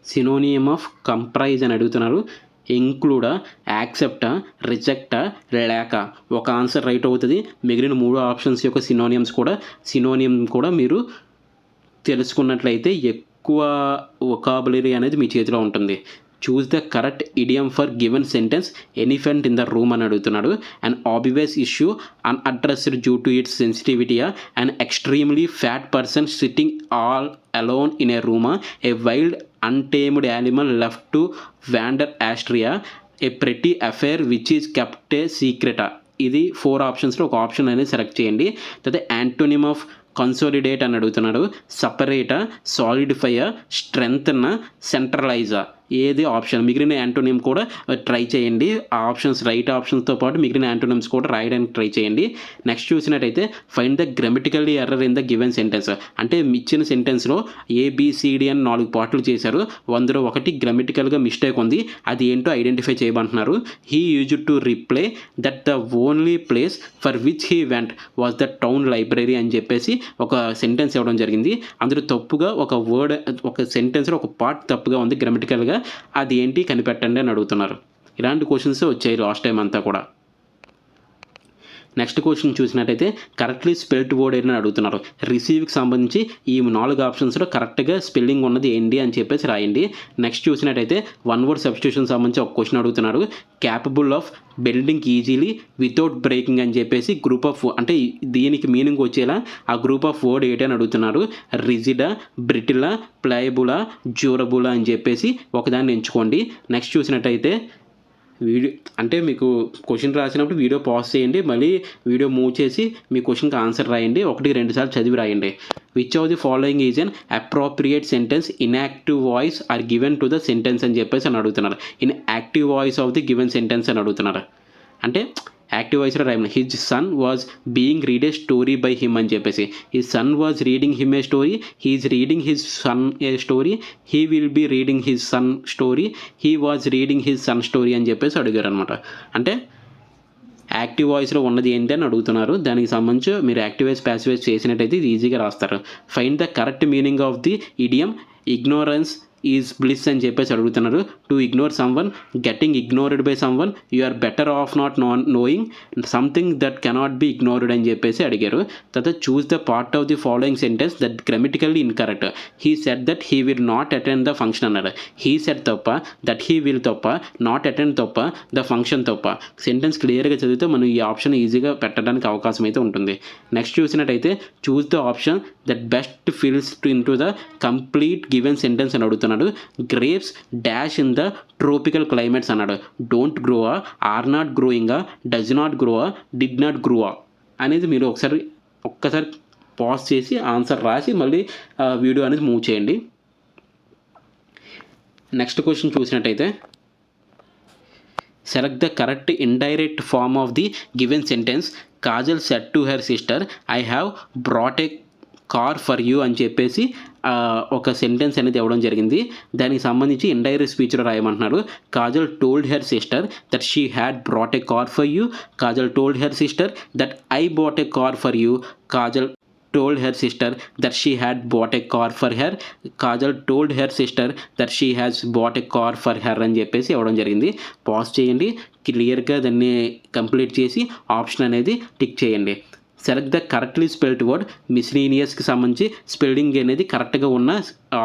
సినోనియం ఆఫ్ కంప్రైజ్ అని అడుగుతున్నారు. ఇంక్లూడా, యాక్సెప్టా, రిజెక్టా, లేక ఒక ఆన్సర్ రైట్ అవుతుంది. మిగిలిన 3 ఆప్షన్స్ యొక్క సినోనియం కూడా మీరు తెలుసుకున్నట్లయితే ఎక్కువ వొకాబులరీ అనేది మీ చేతిలో ఉంటుంది. Choose the correct idiom for given sentence. Elephant in the room అని అడుగుతున్నాడు. And obvious issue unaddressed due to its సెన్సిటివిటీయా? And extremely fat person sitting all alone in a రూమా? A wild untamed animal left to wander ఆస్ట్రియా? A pretty affair which is kept a సీక్రెటా? ఇది 4 ఆప్షన్స్లో ఒక option అనేది select చేయండి. తర్వాత యాంటోనిమ్ ఆఫ్ కన్సాలిడేట్ అని అడుగుతున్నాడు. సపరేటా, సాలిడిఫైయా, స్ట్రెంగ్తనా, సెంట్రలైజా? ఏది ఆప్షన్? మిగిలిన యాంటోనిమ్ కూడా ట్రై చేయండి. ఆ ఆప్షన్స్ రైట్ ఆప్షన్స్తో పాటు మిగిలిన యాంటోనిమ్స్ కూడా రాయడానికి ట్రై చేయండి. నెక్స్ట్ చూసినట్టయితే find the grammatically error in the given sentence. అంటే ఇచ్చిన సెంటెన్స్లో ABCD అని 4 పార్ట్లు చేశారు. అందులో ఒకటి గ్రామటికల్గా మిస్టేక్ ఉంది. అది ఏంటో ఐడెంటిఫై చేయమంటున్నారు. He used to reply that the only place for which he went was the town library అని చెప్పేసి ఒక సెంటెన్స్ ఇవ్వడం జరిగింది. అందులో తప్పుగా ఒక సెంటెన్స్లో ఒక పార్ట్ తప్పుగా ఉంది గ్రామటికల్గా. అది ఏంటి కనిపెట్టండి అని అడుగుతున్నారు. ఇలాంటి క్వశ్చన్స్ వచ్చాయి లాస్ట్ టైం అంతా కూడా. నెక్స్ట్ క్వశ్చన్ చూసినట్టయితే కరెక్ట్లీ స్పెల్డ్ వర్డ్ అని అడుగుతున్నారు. రిసీవ్కి సంబంధించి ఈ 4 ఆప్షన్స్లో కరెక్ట్గా స్పెల్లింగ్ ఉన్నది ఏంటి అని చెప్పేసి రాయండి. నెక్స్ట్ చూసినట్టయితే వన్ వర్డ్ సబ్స్టిట్యూషన్ సంబంధించి ఒక క్వశ్చన్ అడుగుతున్నారు. Capable of building easily without breaking అని చెప్పేసి గ్రూప్ ఆఫ్ అంటే దీనికి మీనింగ్ వచ్చేలా ఆ గ్రూప్ ఆఫ్ వర్డ్ ఏంటి అని అడుగుతున్నారు. రిజిడా, బ్రిటిలా, ప్లయబులా, డ్యూరబులా అని చెప్పేసి ఒకదాన్ని ఎంచుకోండి. నెక్స్ట్ చూసినట్టయితే వీడియో అంటే మీకు క్వశ్చన్ రాసినప్పుడు వీడియో పాజ్ చేయండి, మళ్ళీ వీడియో మూవ్ చేసి మీ క్వశ్చన్కి ఆన్సర్ రాయండి. 1-2 సార్లు చదివి రాయండి. Which of the following is an appropriate sentence in active voice or given to the sentence అని చెప్పేసి అని అడుగుతున్నారు. In active voice of the given sentence అని అడుగుతున్నారు. అంటే యాక్టివ్ వాయిస్లో రాయమని his son was being read a story by him అని చెప్పేసి his son was reading him a story, he is reading his son a story, he will be reading his son story, he was reading his son story అని చెప్పేసి అడిగారు అనమాట. అంటే active వాయిస్లో ఉన్నది ఏంటి అని అడుగుతున్నారు. దానికి సంబంధించి మీరు యాక్టివ్ వాయిస్ ప్యాసివ్ వాయిస్ చేసినట్టయితే ఇది ఈజీగా రాస్తారు. Find the correct meaning of the idiom. Ignorance is bliss అని చెప్పేసి అడుగుతున్నారు. To ignore someone, getting ignored by someone, you are better off not knowing, something that cannot be ignored అని చెప్పేసి అడిగారు. తర్వాత choose the part of the following sentence that grammatically incorrect. He said that he will not attend the function అన్నారు. He said తప్ప, that he will తప్ప, not attend తప్ప, the function తప్ప. Sentence క్లియర్గా చదివితే మనం ఈ ఆప్షన్ ఈజీగా పెట్టడానికి అవకాశం అయితే ఉంటుంది. నెక్స్ట్ చూసినట్టయితే choose the option that best fills in to the complete given sentence అని అడుగుతున్నాడు. Grapes dash in the tropical climates అన్నాడు. డోంట్ గ్రోవా, ఆర్ నాట్ గ్రోయింగా, డజ్ నాట్ గ్రోవా, డిడ్ నాట్ గ్రోవా అనేది మీరు ఒక్కసారి పాజ్ చేసి ఆన్సర్ రాసి మళ్ళీ వీడియో అనేది మూవ్ చేయండి. నెక్స్ట్ క్వశ్చన్ చూసినట్టయితే select the correct indirect form of the given sentence. Kajal said to her sister I have brought a car for you అని చెప్పేసి ఒక సెంటెన్స్ అనేది ఇవ్వడం జరిగింది. దానికి సంబంధించి ఇండైరెక్ట్ స్పీచ్లో రాయమంటున్నారు. Kajal told her sister that she had brought a car for you. Kajal told her sister that I bought a car for you. Kajal told her sister that she had bought a car for her. Kajal told her sister that she has bought a car for her అని చెప్పేసి ఇవ్వడం జరిగింది. Pause చేయండి, క్లియర్గా దాన్ని complete చేసి option అనేది tick చేయండి. Select the correctly spelled word. మిస్లీనియస్కి సంబంధించి స్పెల్లింగ్ అనేది కరెక్ట్గా ఉన్న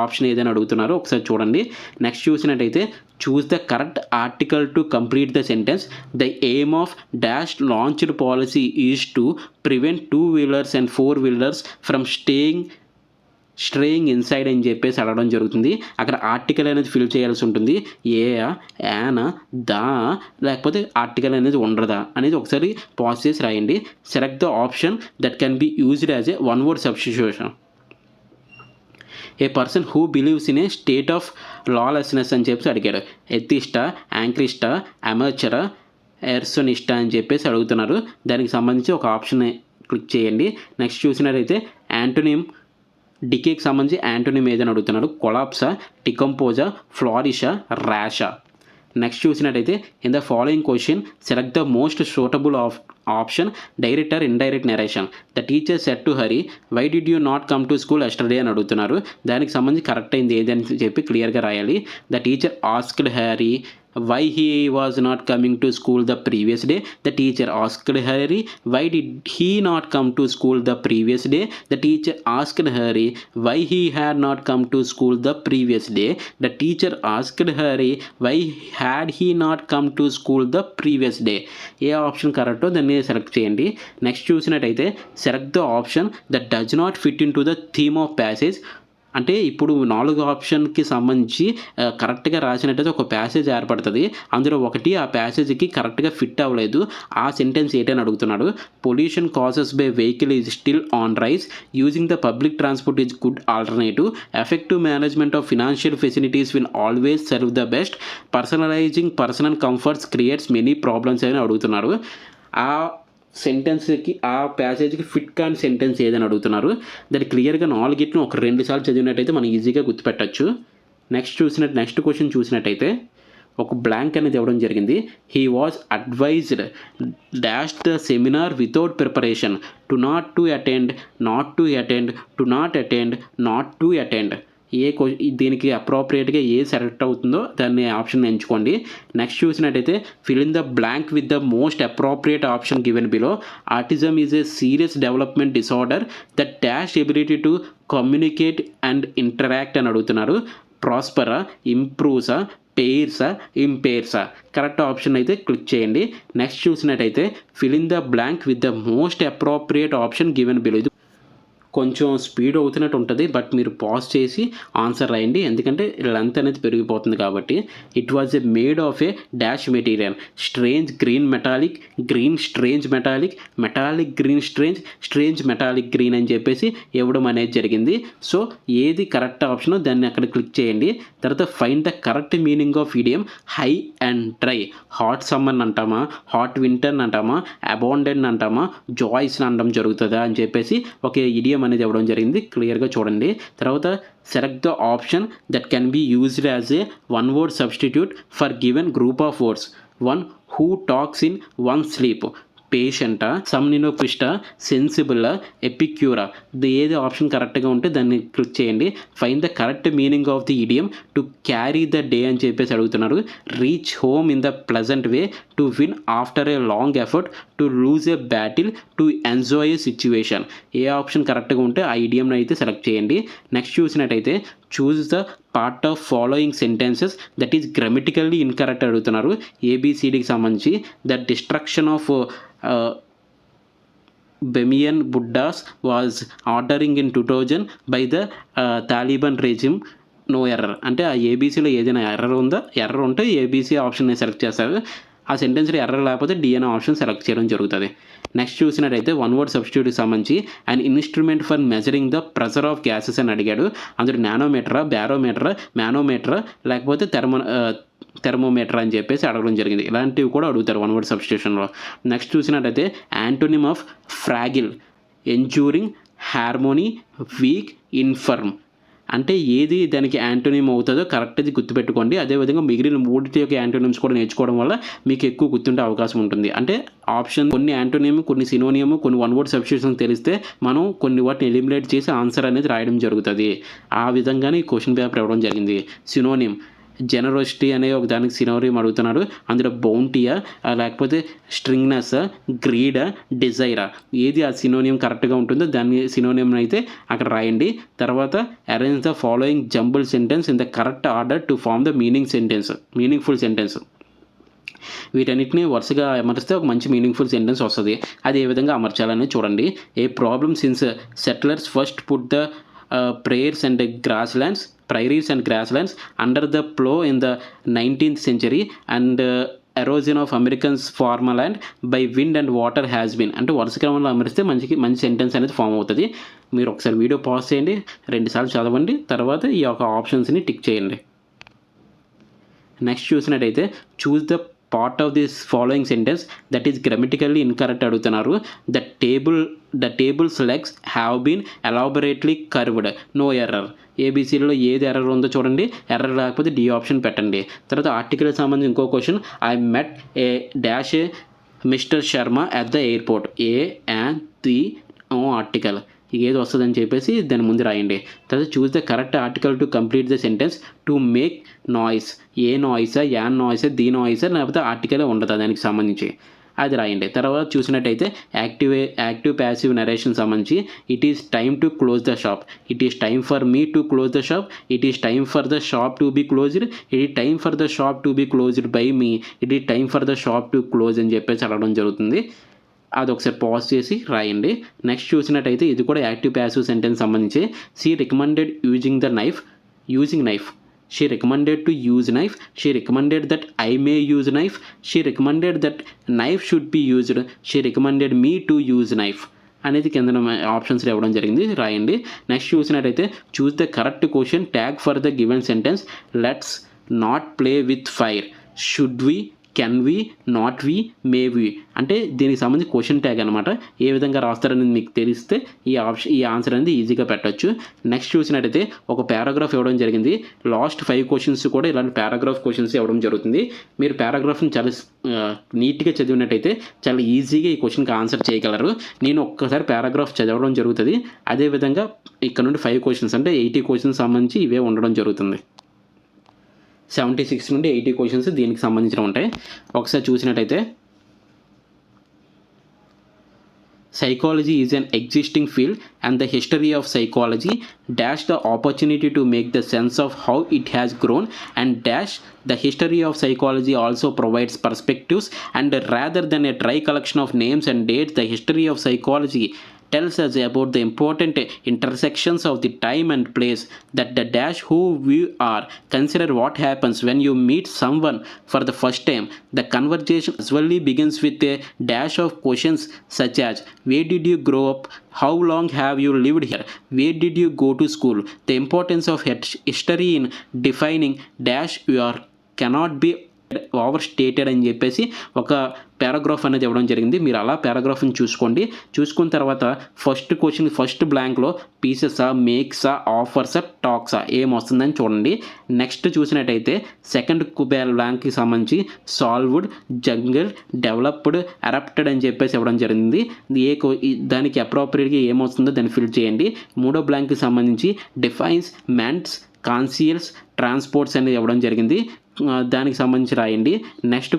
ఆప్షన్ ఏదైనా అడుగుతున్నారో ఒకసారి చూడండి. నెక్స్ట్ చూసినట్టయితే choose the correct article to complete the sentence. The aim of dash launched policy is to prevent 2-wheelers and 4-wheelers from straying inside అని చెప్పేసి అడగడం జరుగుతుంది. అక్కడ ఆర్టికల్ అనేది ఫిల్ చేయాల్సి ఉంటుంది. ఏనా, యానా, దా, లేకపోతే ఆర్టికల్ అనేది ఉండదా అనేది ఒకసారి పాజ్ చేసి రాయండి. Select the option that can be used as a one word substitution. A person who believes in a state of lawlessness అని చెప్పేసి అడిగాడు. ఎథిస్టా, యాంక్రిస్టా, అమర్చరా, ఎర్సోనిస్టా అని చెప్పేసి అడుగుతున్నారు. దానికి సంబంధించి ఒక ఆప్షన్ క్లిక్ చేయండి. నెక్స్ట్ చూసినట్టయితే యాంటోనిమ్, డికేకి సంబంధించి యాంటోనిమ్ ఏదని అడుగుతున్నాడు. కొలాప్సా, డికంపోజా, ఫ్లారిషా, ర్యాషా. నెక్స్ట్ చూసినట్టయితే in the following question select the most suitable option direct or indirect narration. The teacher said to Hari why did you not come to school yesterday అని అడుగుతున్నారు. దానికి సంబంధించి కరెక్ట్ అయింది ఏదని చెప్పి క్లియర్గా రాయాలి. The teacher asked Hari why he was not coming to school the previous day. The teacher asked Harry why did he not come to school the previous day. The teacher asked Harry why he had not come to school the previous day. The teacher asked Harry why had he not come to school the previous day. A option కరెక్టో దాన్ని select చేయండి. Next చూసినట్టయితే select the option that does not fit in to the theme of passage. అంటే ఇప్పుడు 4 ఆప్షన్కి సంబంధించి కరెక్ట్గా రాసినట్టయితే ఒక passage ఏర్పడుతుంది. అందులో ఒకటి ఆ ప్యాసేజ్కి కరెక్ట్గా ఫిట్ అవ్వలేదు. ఆ సెంటెన్స్ ఏంటని అడుగుతున్నాడు. Pollution causes by vehicle is still on rise. Using the public transport is good alternative. Effective management of financial facilities will always serve the best. Personalising personal comforts creates many problems అని అడుగుతున్నారు. ఆ సెంటెన్స్కి ఆ ప్యాసేజ్కి fit కాని sentence ఏదని అడుగుతున్నారు. దాన్ని క్లియర్గా 4 ఒక 2 సార్లు చదివినట్టయితే మనం ఈజీగా గుర్తుపెట్టచ్చు. నెక్స్ట్ క్వశ్చన్ చూసినట్టయితే ఒక బ్లాంక్ అనేది ఇవ్వడం జరిగింది. He was advised dash the seminar without preparation to not to attend, not to attend, to not attend, not to attend. దీనికి అప్రోప్రియేట్గా ఏ సెలెక్ట్ అవుతుందో దాన్ని ఆప్షన్ ఎంచుకోండి. నెక్స్ట్ చూసినట్టయితే fill in the blank with the most appropriate option given below. Autism is a serious development disorder that dash ability to communicate and interact అని అడుగుతున్నారు. ప్రాస్పరా, ఇంప్రూవ్సా, పెయిర్సా, ఇంపేర్సా. Correct option అయితే click చేయండి. Next చూసినట్టయితే fill in the blank with the most appropriate option given below. కొంచెం speed అవుతున్నట్టు ఉంటుంది, but మీరు pause చేసి ఆన్సర్ రాయండి, ఎందుకంటే లెంత్ అనేది పెరిగిపోతుంది కాబట్టి. It was a made of A dash material. Strange green metallic, green strange metallic, metallic green strange, strange metallic green అని చెప్పేసి ఇవ్వడం అనేది జరిగింది. సో ఏది కరెక్ట్ ఆప్షనో దాన్ని అక్కడ క్లిక్ చేయండి. తర్వాత find the correct meaning of idiom high and dry. Hot summer అంటామా, హాట్ వింటర్ అంటామా, అబాండెంట్ అంటామా, జాయ్స్ అనడం జరుగుతుందా అని చెప్పేసి ఒక ఇడియం అనేది ఇవ్వడం జరిగింది. క్లియర్గా చూడండి. తర్వాత select the option that can be used as a one word substitute for given group of words. 1 who talks in one sleep. పేషెంటా, సమ్నినోక్విస్టా, సెన్సిబుల్లా, ఎపిక్యూరా. ఏది ఆప్షన్ కరెక్ట్గా ఉంటే దాన్ని క్లిక్ చేయండి. Find the correct meaning of the idiom to carry the day అని చెప్పేసి అడుగుతున్నారు. Reach home in the pleasant way, to win after a long effort, to lose a battle, to enjoy A situation. A option కరెక్ట్గా ఉంటే ఆ ఇడియంని అయితే select చేయండి. Next చూసినట్టయితే choose the part of following sentences that is grammatically incorrect అడుగుతున్నారు. ఏబిసిడికి సంబంధించి the destruction of Bamiyan Buddhas was ordering in 2000 by the Taliban regime. No error. అంటే ఆ ఏబీసీలో ఏదైనా ఎర్రర్ ఉందా, ఎర్రర్ ఉంటే ఏబీసీ ఆప్షన్ సెలెక్ట్ చేస్తారు. ఆ సెంటెన్స్లో ఎర్రర్ లేకపోతే డిఎన్ ఆప్షన్ సెలెక్ట్ చేయడం జరుగుతుంది. నెక్స్ట్ చూసినట్టయితే వన్ వర్డ్ సబ్స్టిట్యూట్కి సంబంధించి and instrument for measuring the pressure of gases అని అడిగాడు. అందులో నానోమీటరా, బ్యారోమీటరా, మానోమీటరా, లేకపోతే థెర్మోమీటర్ అని చెప్పేసి అడగడం జరిగింది. ఇలాంటివి కూడా అడుగుతారు వన్ వర్డ్ సబ్స్టిట్యూషన్లో. నెక్స్ట్ చూసినట్టయితే antonym of fragile, enduring, harmony, weak, infirm. అంటే ఏది దానికి యాంటోనిమ్ అవుతుందో కరెక్ట్ది గుర్తుపెట్టుకోండి. అదేవిధంగా మిగిలిన 3 యొక్క యాంటోనిమ్స్ కూడా నేర్చుకోవడం వల్ల మీకు ఎక్కువ గుర్తుండే అవకాశం ఉంటుంది. అంటే ఆప్షన్ కొన్ని యాంటోనిమ్, కొన్ని సినోనియమ్, కొన్ని వన్ వర్డ్ సబ్స్టిట్యూషన్ తెలిస్తే మనం కొన్ని వాటిని ఎలిమినేట్ చేసి ఆన్సర్ అనేది రాయడం జరుగుతుంది. ఆ విధంగానే ఈ క్వశ్చన్ పేపర్ ఇవ్వడం జరిగింది. సినోనిమ్ జనరోసిటీ అనే ఒక దానికి సినోనిమ్ అడుగుతున్నాడు. అందులో బౌంటీయా, లేకపోతే స్ట్రింగ్నెస్, గ్రీడా, డిజైరా. ఏది ఆ సినోనియం కరెక్ట్గా ఉంటుందో దాన్ని సినోనియం అయితే అక్కడ రాయండి. తర్వాత arrange the following jumble sentence in the correct order to form the meaningful sentence. వీటన్నిటిని వరుసగా అమర్చితే ఒక మంచి మీనింగ్ఫుల్ సెంటెన్స్ వస్తుంది. అది ఏ విధంగా అమర్చాలని చూడండి. A problem since settlers first put the prairies and grasslands under the plow in the 19th century and erosion of Americans farmland by wind and water has been. అంటే వరుస క్రమంలో అమరిస్తే మంచి సెంటెన్స్ అనేది ఫామ్ అవుతుంది. మీరు ఒకసారి వీడియో పాజ్ చేయండి, 2 సార్లు చదవండి, తర్వాత ఈ యొక్క ఆప్షన్స్ని టిక్ చేయండి. నెక్స్ట్ చూసినట్టయితే choose the part of this following sentence that is grammatically incorrect అడుగుతున్నారు. The tables legs have been elaborately curved, no error. ఏబీసీలో ఏది ఎర్రర్ ఉందో చూడండి, ఎర్రర్ లేకపోతే డి ఆప్షన్ పెట్టండి. తర్వాత ఆర్టికల్కి సంబంధించి ఇంకో question, I met a dash a mister Sharma at the airport, a and the article ఏది వస్తుందని చెప్పేసి దాని ముందు రాయండి. తర్వాత choose the correct article to complete the sentence to make noise, a నాయిసా, యాన్ నాయిసా, ది నాయిసా, లేకపోతే ఆర్టికలే ఉండదు దానికి సంబంధించి, అది రాయండి. తర్వాత చూసినట్టయితే యాక్టివ్ ప్యాసివ్ నరేషన్ సంబంధించి it is time to close the shop, it is time for me to close the shop, it is time for the shop to be closed, it is time for the shop to be closed by me, it is time for the shop to close అని చెప్పేసి అడగడం జరుగుతుంది. అది ఒకసారి pause చేసి రాయండి. Next చూసినట్టయితే ఇది కూడా యాక్టివ్ ప్యాసివ్ సెంటెన్స్ సంబంధించి, she recommended using knife, she recommended to use knife, she recommended that I may use knife, she recommended that knife should be used, she recommended me to use knife అనేది కింద options ఇవ్వడం జరిగింది, రాయండి. Next చూసినట్టయితే choose the correct question tag for the given sentence, let's not play with fire, should we, can we, not we, may we. అంటే దీనికి సంబంధించి question tag అనమాట. ఏ విధంగా రాస్తారనేది మీకు తెలిస్తే ఈ ఆన్సర్ అనేది ఈజీగా పెట్టచ్చు. నెక్స్ట్ చూసినట్టయితే ఒక పారాగ్రాఫ్ ఇవ్వడం జరిగింది. లాస్ట్ 5 క్వశ్చన్స్ కూడా ఇలాంటి పారాగ్రాఫ్ క్వశ్చన్స్ ఇవ్వడం జరుగుతుంది. మీరు పారాగ్రాఫ్ని చాలా నీట్గా చదివినట్టయితే చాలా ఈజీగా ఈ క్వశ్చన్కి ఆన్సర్ చేయగలరు. నేను ఒక్కసారి పారాగ్రాఫ్ చదవడం జరుగుతుంది. అదేవిధంగా ఇక్కడ నుండి 5 క్వశ్చన్స్ అంటే 80 క్వశ్చన్స్ సంబంధించి ఇవే ఉండడం జరుగుతుంది. 76 నుండి 80 క్వశ్చన్స్ దీనికి సంబంధించిన ఉంటాయి. ఒకసారి చూసినట్టయితే psychology is an existing field and the history of psychology dash the opportunity to make the sense of how it has grown and dash the history of psychology also provides perspectives and rather than a dry collection of names and dates, the history of psychology tells us about the important intersections of the time and place that the dash who we are. Consider what happens when you meet someone for the first time. The conversation usually begins with a dash of questions such as where did you grow up, how long have you lived here, where did you go to school. The importance of history in defining dash your cannot be over stated అని చెప్పేసి ఒక paragraph అనేది ఇవ్వడం జరిగింది. మీరు అలా పారాగ్రాఫ్ని చూసుకున్న తర్వాత ఫస్ట్ క్వశ్చన్ ఫస్ట్ బ్లాంక్లో పీసెసా, మేక్సా, ఆఫర్సా, టాక్సా ఏమొస్తుందని చూడండి. నెక్స్ట్ చూసినట్టయితే సెకండ్ బ్లాంక్కి సంబంధించి సాల్వ్డ్, జంగిల్, డెవలప్డ్, అడాప్టెడ్ అని చెప్పేసి ఇవ్వడం జరిగింది. దానికి అప్రోప్రియేట్గా ఏమొస్తుందో దాన్ని ఫిల్ చేయండి. మూడో బ్లాంక్కి సంబంధించి డిఫైన్స్, మెంట్స్, కాన్సియల్స్, ట్రాన్స్పోర్ట్స్ అనేది ఇవ్వడం జరిగింది. దానికి సంబంధించి రాయండి. నెక్స్ట్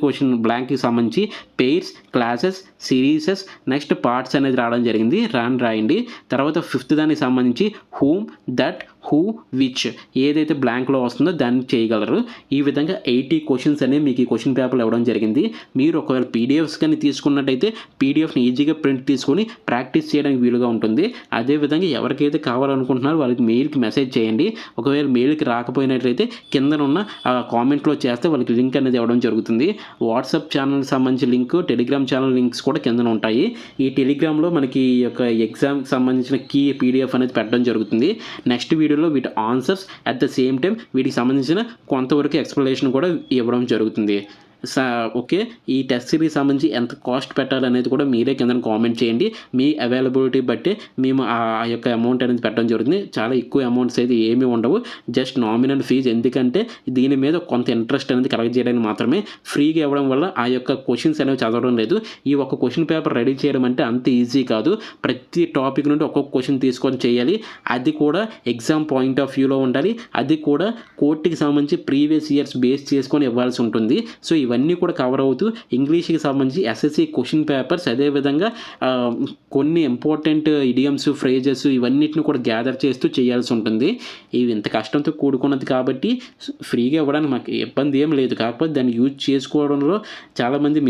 క్వశ్చన్ బ్లాంక్కి సంబంధించి pairs, classes, series, next parts అనేది రావడం జరిగింది, రాయండి. తర్వాత ఫిఫ్త్ దానికి సంబంధించి హూమ్, దట్, హూ, విచ్ ఏదైతే బ్లాంక్లో వస్తుందో దాన్ని చేయగలరు. ఈ విధంగా 80 క్వశ్చన్స్ అనేవి మీకు ఈ క్వశ్చన్ పేపర్లో ఇవ్వడం జరిగింది. మీరు ఒకవేళ పీడిఎఫ్స్ కానీ తీసుకున్నట్టయితే పీడిఎఫ్ని ఈజీగా ప్రింట్ తీసుకొని ప్రాక్టీస్ చేయడానికి వీలుగా ఉంటుంది. అదేవిధంగా ఎవరికైతే కావాలనుకుంటున్నారో వాళ్ళకి మెయిల్కి మెసేజ్ చేయండి. ఒకవేళ మెయిల్కి రాకపోయినట్లయితే కిందనున్న కామెంట్లో చేస్తే వాళ్ళకి లింక్ అనేది ఇవ్వడం జరుగుతుంది. వాట్సాప్ ఛానల్కి సంబంధించిన లింక్, టెలిగ్రామ్ ఛానల్ లింక్స్ కూడా కిందన ఉంటాయి. ఈ టెలిగ్రామ్లో మనకి ఈ యొక్క ఎగ్జామ్కి సంబంధించిన కీ పీడిఎఫ్ అనేది పెట్టడం జరుగుతుంది. నెక్స్ట్ వీడియోలో వీటి answers at the same time వీటికి సంబంధించిన కొంతవరకు ఎక్స్ప్లెనేషన్ కూడా ఇవ్వడం జరుగుతుంది. ఓకే, ఈ టెస్ట్ సిరీస్ సంబంధించి ఎంత కాస్ట్ పెట్టాలనేది కూడా మీరే కింద కామెంట్ చేయండి. మీ అవైలబిలిటీ బట్టి మేము ఆ యొక్క అమౌంట్ అనేది పెట్టడం జరుగుతుంది. చాలా ఎక్కువ అమౌంట్స్ అయితే ఏమీ ఉండవు, జస్ట్ నామినల్ ఫీజు. ఎందుకంటే దీని మీద కొంత ఇంట్రెస్ట్ అనేది కలెక్ట్ చేయడానికి మాత్రమే. ఫ్రీగా ఇవ్వడం వల్ల ఆ యొక్క క్వశ్చన్స్ అనేవి చదవడం లేదు. ఈ ఒక్క క్వశ్చన్ పేపర్ రెడీ చేయడం అంటే అంత ఈజీ కాదు. ప్రతి టాపిక్ నుండి ఒక్కొక్క క్వశ్చన్ తీసుకొని చేయాలి. అది కూడా ఎగ్జామ్ పాయింట్ ఆఫ్ వ్యూలో ఉండాలి. అది కూడా కోర్టుకి సంబంధించి ప్రీవియస్ ఇయర్స్ బేస్ చేసుకొని ఇవ్వాల్సి ఉంటుంది. సో ఇవన్నీ కూడా కవర్ అవుతూ ఇంగ్లీష్కి సంబంధించి ఎస్ఎస్సి క్వశ్చన్ పేపర్స్, అదేవిధంగా కొన్ని ఇంపార్టెంట్ ఇడియమ్స్, ఫ్రేజెస్ ఇవన్నిటిని కూడా గ్యాదర్ చేస్తూ చేయాల్సి ఉంటుంది. ఇవి ఇంత కష్టంతో కూడుకున్నది కాబట్టి ఫ్రీగా ఇవ్వడానికి మాకు ఇబ్బంది ఏం లేదు. కాకపోతే దాన్ని యూజ్ చేసుకోవడంలో చాలామంది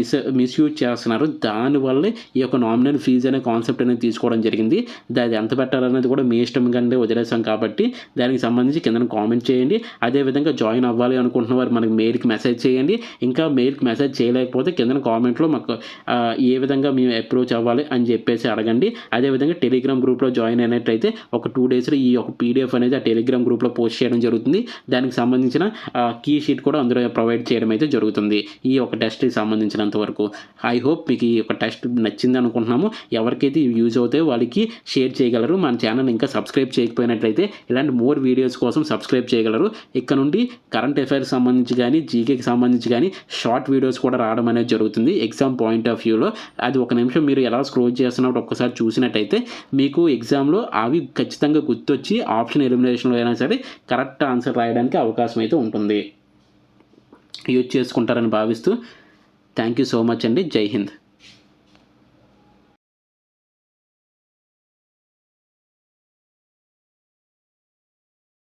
మిస్యూజ్ చేస్తున్నారు. దానివల్ల ఈ యొక్క నామినల్ ఫీజు అనే కాన్సెప్ట్ అనేది తీసుకోవడం జరిగింది. అది ఎంత పెట్టాలనేది కూడా మీ ఇష్టం కంటే వదిలేసాం కాబట్టి దానికి సంబంధించి కింద కామెంట్ చేయండి. అదేవిధంగా జాయిన్ అవ్వాలి అనుకుంటున్న వారు మనకి మెయిల్కి మెసేజ్ చేయండి. ఇంకా మెయిల్కి మెసేజ్ చేయలేకపోతే కింద కామెంట్లో మాకు ఏ విధంగా మేము అప్రోచ్ అవ్వాలి అని చెప్పేసి అడగండి. అదేవిధంగా టెలిగ్రామ్ గ్రూప్లో జాయిన్ అయినట్లయితే ఒక 2 డేస్లో ఈ ఒక పీడిఎఫ్ అనేది ఆ టెలిగ్రామ్ గ్రూప్లో పోస్ట్ చేయడం జరుగుతుంది. దానికి సంబంధించిన కీ షీట్ కూడా అందులో ప్రొవైడ్ చేయడం అయితే జరుగుతుంది ఈ ఒక టెస్ట్కి సంబంధించినంత వరకు. ఐ హోప్ మీకు ఈ యొక్క టెస్ట్ నచ్చింది అనుకుంటున్నాము. ఎవరికైతే యూజ్ అవుతాయో వాళ్ళకి షేర్ చేయగలరు. మన ఛానల్ ఇంకా సబ్స్క్రైబ్ చేయకపోయినట్లయితే ఇలాంటి మోర్ వీడియోస్ కోసం సబ్స్క్రైబ్ చేయగలరు. ఇక్కడ నుండి కరెంట్ అఫైర్స్ సంబంధించి కానీ జీకేకి సంబంధించి కానీ షార్ట్ వీడియోస్ కూడా రావడం అనేది జరుగుతుంది ఎగ్జామ్ పాయింట్ ఆఫ్ వ్యూలో. అది ఒక నిమిషం మీరు ఎలా స్క్రోల్ చేస్తున్నప్పుడు ఒక్కసారి చూసినట్టయితే మీకు ఎగ్జామ్లో అవి ఖచ్చితంగా గుర్తొచ్చి ఆప్షన్ ఎలిమినేషన్లో అయినా సరే కరెక్ట్ ఆన్సర్ రాయడానికి అవకాశం అయితే ఉంటుంది. యూజ్ చేసుకుంటారని భావిస్తూ థ్యాంక్ యూ సో మచ్ అండి. జై హింద్.